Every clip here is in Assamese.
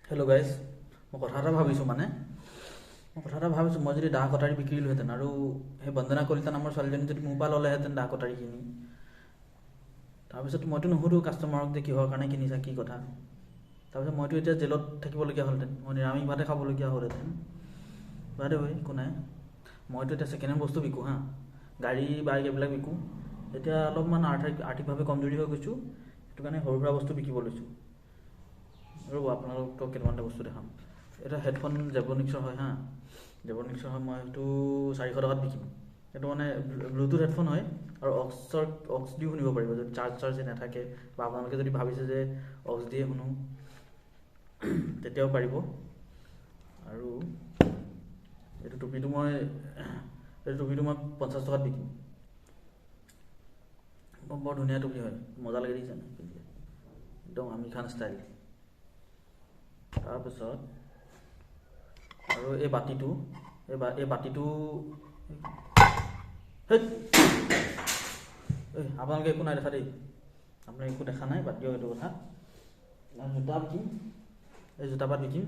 হেল্ল' গাইজ, মই কথা এটা ভাবিছোঁ মই যদি দা কটাৰী বিকিলোহেঁতেন আৰু সেই বন্দনা কলিতা নামৰ ছোৱালীজনী যদি মোৰ পৰা ল'লেহেঁতেন দা কটাৰী কিনি, তাৰপিছত মইতো নুসুধোঁ কাষ্টমাৰক যে কিহৰ কাৰণে কিনিছা কি কথা। তাৰপিছত মইতো এতিয়া জেলত থাকিবলগীয়া হ'লহেঁতেন, মই নিৰামিষ ভাতে খাবলগীয়া হ'লহেঁতেন। বাইদেউ একো নাই, মইতো এতিয়া ছেকেণ্ড হেণ্ড বস্তু বিকোঁ হা, গাড়ী বাইক এইবিলাক বিকোঁ। এতিয়া অলপমান আৰ্থিকভাৱে কমজুৰি হৈ গৈছোঁ, সেইটো কাৰণে সৰু সুৰা বস্তু বিকিব লৈছোঁ। ৰ'ব আপোনালোকক কেইটামানটা বস্তু দেখাম। এটা হেডফোন জেবনিক্সৰ হয় হা, জেবনিক্সৰ হয়, মই সেইটো 400 টকাত বিকিম। সেইটো মানে ব্লুটুথ হেডফোন হয় আৰু অক্স দিও শুনিব পাৰিব যদি চাৰ্জ নাথাকে, বা আপোনালোকে যদি ভাবিছে যে অক্স দিয়ে শুনো তেতিয়াও পাৰিব। আৰু এইটো টুপিটো মই 50 টকাত বিকিম। বৰ ধুনীয়া টুপি হয়, মজা লাগি দিছে পিন্ধি, একদম আমিৰ খান ষ্টাইল। তাৰপিছত আৰু এই বাতিটো আপোনালোকে একো নাই দেখা দেই, আপোনালোকে একো দেখা নাই, বাদ দিয়ক এইটো কথা। জোতা বিকিম, এই জোতাপাত বিকিম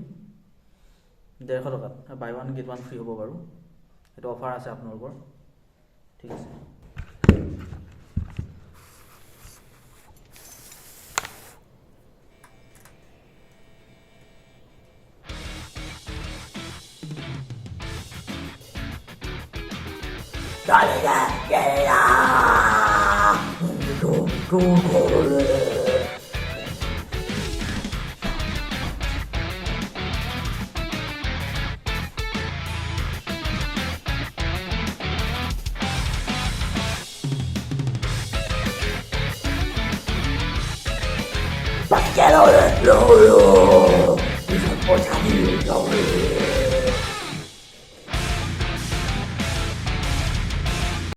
150 টকাত, buy one get one free হ'ব বাৰু, সেইটো অফাৰ আছে আপোনালোকৰ, ঠিক আছে। Paquero de Lolo, y se pocha mi nombre.